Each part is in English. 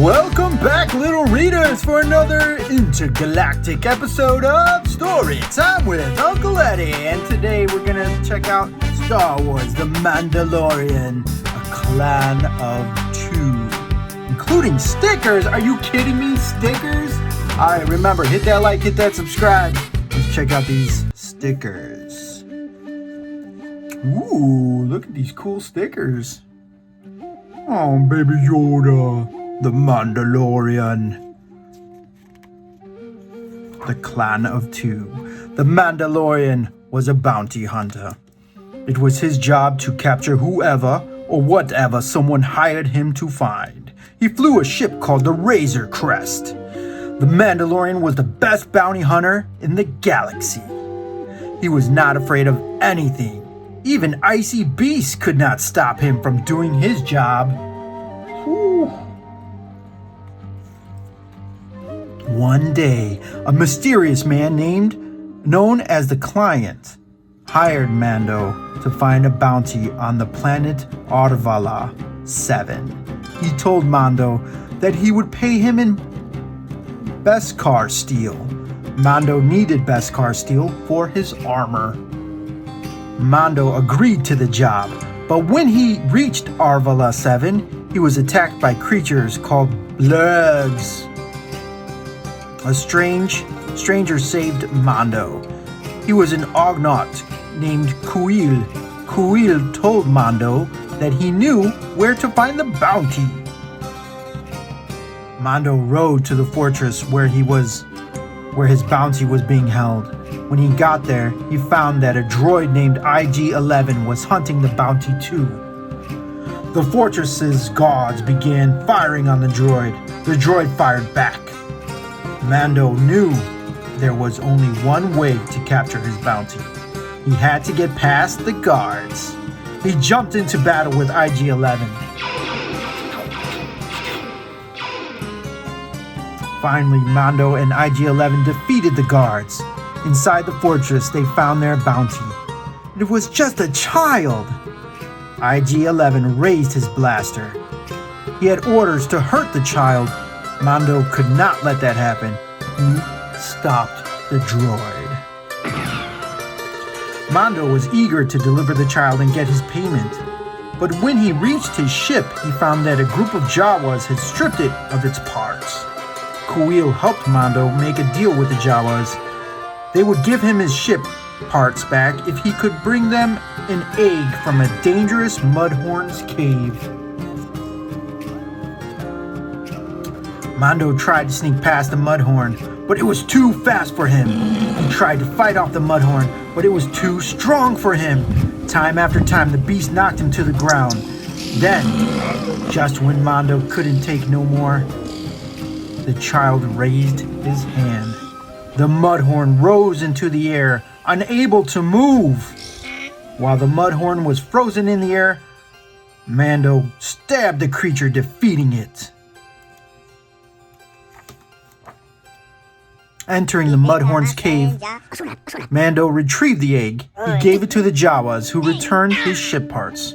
Welcome back, little readers, for another intergalactic episode of Story Time with Uncle Eddie. And today we're going to check out Star Wars, The Mandalorian, a clan of two, including stickers. Are you kidding me? Stickers? All right, remember, hit that like, hit that subscribe. Let's check out these stickers. Ooh, look at these cool stickers. Oh, Baby Yoda. The Mandalorian. The clan of two. The Mandalorian was a bounty hunter. It was his job to capture whoever or whatever someone hired him to find. He flew a ship called the Razor Crest. The Mandalorian was the best bounty hunter in the galaxy. He was not afraid of anything. Even icy beasts could not stop him from doing his job. Whew. One day, a mysterious man known as the Client hired Mando to find a bounty on the planet Arvala 7. He told Mando that he would pay him in Beskar steel. Mando needed Beskar steel for his armor. Mando agreed to the job, but when he reached Arvala 7, he was attacked by creatures called Blurgs. A stranger saved Mando. He was an Ugnaught named Kuiil. Kuiil told Mando that he knew where to find the bounty. Mando rode to the fortress where his bounty was being held. When he got there, he found that a droid named IG-11 was hunting the bounty too. The fortress's guards began firing on the droid. The droid fired back. Mando knew there was only one way to capture his bounty. He had to get past the guards. He jumped into battle with IG-11. Finally, Mando and IG-11 defeated the guards. Inside the fortress, they found their bounty. It was just a child. IG-11 raised his blaster. He had orders to hurt the child. Mando could not let that happen. He stopped the droid. Mando was eager to deliver the child and get his payment. But when he reached his ship, he found that a group of Jawas had stripped it of its parts. Kuiil helped Mando make a deal with the Jawas. They would give him his ship parts back if he could bring them an egg from a dangerous Mudhorn's cave. Mando tried to sneak past the Mudhorn, but it was too fast for him. He tried to fight off the Mudhorn, but it was too strong for him. Time after time, the beast knocked him to the ground. Then, just when Mando couldn't take no more, the child raised his hand. The Mudhorn rose into the air, unable to move. While the Mudhorn was frozen in the air, Mando stabbed the creature, defeating it. Entering the Mudhorn's cave, Mando retrieved the egg. He gave it to the Jawas, who returned his ship parts.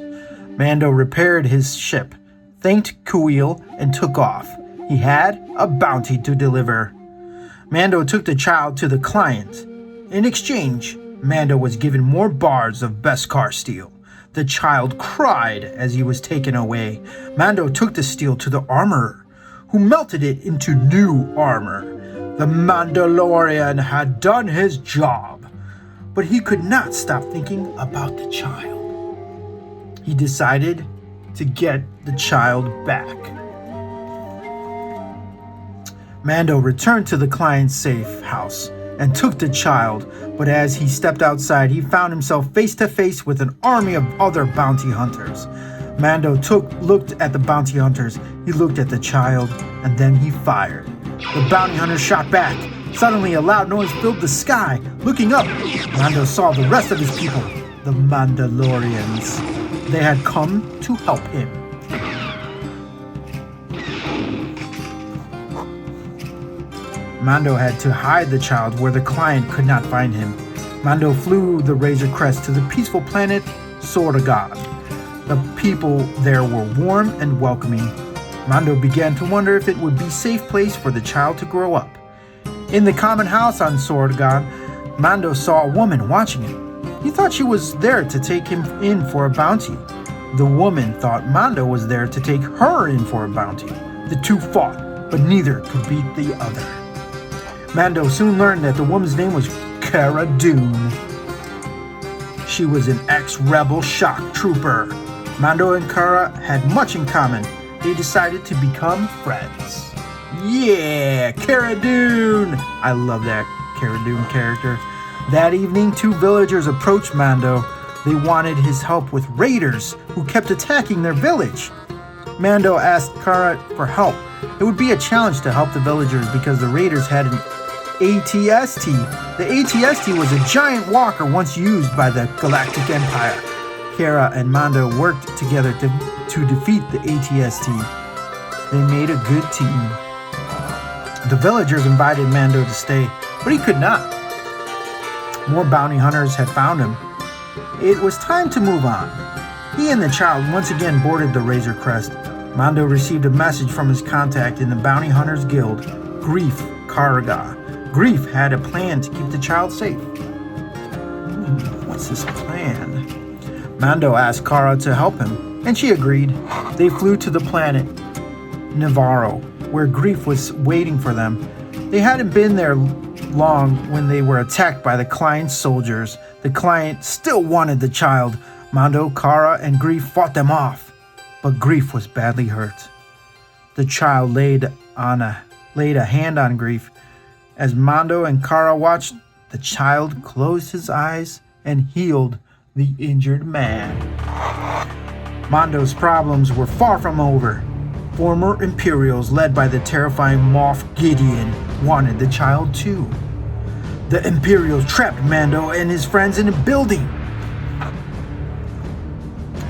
Mando repaired his ship, thanked Kuiil, and took off. He had a bounty to deliver. Mando took the child to the Client. In exchange, Mando was given more bars of Beskar steel. The child cried as he was taken away. Mando took the steel to the armorer, who melted it into new armor. The Mandalorian had done his job, but he could not stop thinking about the child. He decided to get the child back. Mando returned to the Client's safe house and took the child, but as he stepped outside, he found himself face to face with an army of other bounty hunters. Mando looked at the bounty hunters, he looked at the child, and then he fired. The bounty hunter shot back. Suddenly, a loud noise filled the sky. Looking up, Mando saw the rest of his people, the Mandalorians. They had come to help him. Mando had to hide the child where the Client could not find him. Mando flew the Razor Crest to the peaceful planet Sordagon. The people there were warm and welcoming. Mando began to wonder if it would be a safe place for the child to grow up. In the common house on Sorgan, Mando saw a woman watching him. He thought she was there to take him in for a bounty. The woman thought Mando was there to take her in for a bounty. The two fought, but neither could beat the other. Mando soon learned that the woman's name was Cara Dune. She was an ex-rebel shock trooper. Mando and Cara had much in common. They decided to become friends. Yeah, Cara Dune! I love that Cara Dune character. That evening, two villagers approached Mando. They wanted his help with raiders who kept attacking their village. Mando asked Cara for help. It would be a challenge to help the villagers because the raiders had an ATST. The ATST was a giant walker once used by the Galactic Empire. Cara and Mando worked together to defeat the ATST. They made a good team. The villagers invited Mando to stay, but he could not. More bounty hunters had found him. It was time to move on. He and the child once again boarded the Razor Crest. Mando received a message from his contact in the Bounty Hunters Guild, Greef Karga. Greef had a plan to keep the child safe. What's this plan? Mando asked Cara to help him, and she agreed. They flew to the planet Navarro, where Greef was waiting for them. They hadn't been there long when they were attacked by the client's soldiers. The client still wanted the child. Mando, Cara, and Greef fought them off, but Greef was badly hurt. The child laid a hand on Greef. As Mando and Cara watched, the child closed his eyes and healed the injured man. Mando's problems were far from over. Former Imperials led by the terrifying Moff Gideon wanted the child too. The Imperials trapped Mando and his friends in a building.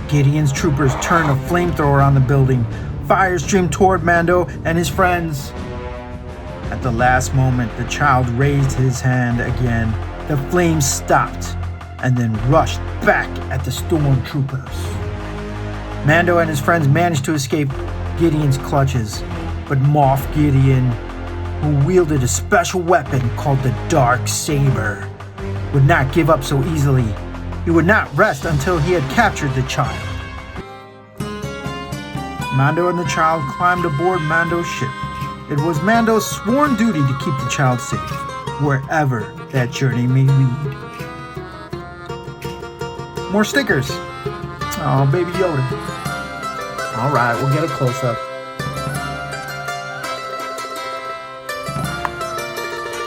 Gideon's troopers turned a flamethrower on the building. Fire streamed toward Mando and his friends. At the last moment, the child raised his hand again. The flames stopped and then rushed back at the stormtroopers. Mando and his friends managed to escape Gideon's clutches, but Moff Gideon, who wielded a special weapon called the Dark Saber, would not give up so easily. He would not rest until he had captured the child. Mando and the child climbed aboard Mando's ship. It was Mando's sworn duty to keep the child safe, wherever that journey may lead. More stickers. Oh, Baby Yoda. All right, we'll get a close-up.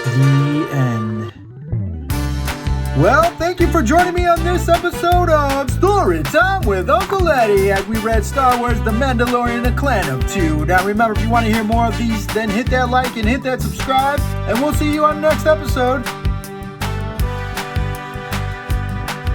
The end. Well, thank you for joining me on this episode of Story Time with Uncle Eddie as we read Star Wars The Mandalorian: A Clan of Two. Now remember, if you want to hear more of these, then hit that like and hit that subscribe, and we'll see you on the next episode.